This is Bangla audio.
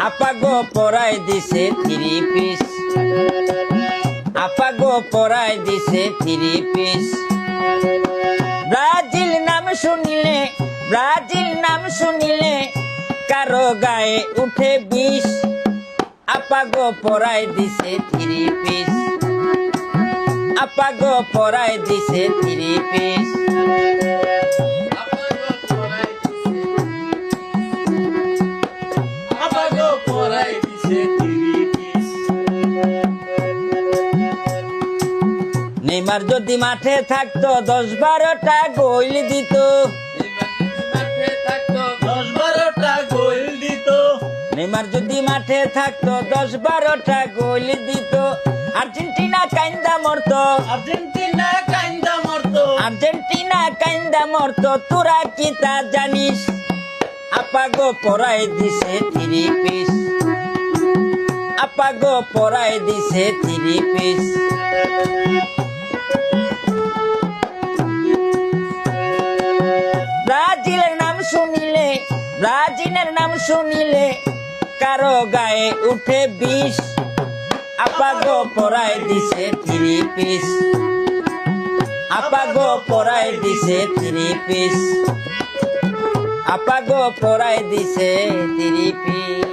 আপাগো পরাই দিছে থ্রি পিস, আপাগো পরাই দিছে থ্রি পিস। ব্রাজিল নাম শুনিলে, ব্রাজিল নাম শুনিলে কারো গায়ে উঠে বিষ। আপাগো পরাই দিছে থ্রি পিস, আপাগো পরাই দিছে থ্রি পিস। নেইমার যদি মাঠে থাকতো 10-12টা গোল দিত, নেইমার যদি মাঠে থাকতো 10-12টা গোল দিত। আর্জেন্টিনা কাইন্দা মরতো, আর্জেন্টিনা কাইন্দা মরতো, আর্জেন্টিনা কাইন্দা মরতো, তোরা কি তা জানিস? আপাগো পরাই দিছে থ্রি পিস, আপাগো পরাই দিছে থ্রি পিস। ব্রাজিলের নাম শুনিলে, ব্রাজিলের নাম শুনিলে কারো গায়ে উঠে বিষ। আপাগো পরাই দিছে থ্রি পিস, আপাগো পরাই দিছে থ্রি পিস, আপাগো পরাই দিছে থ্রি পিস।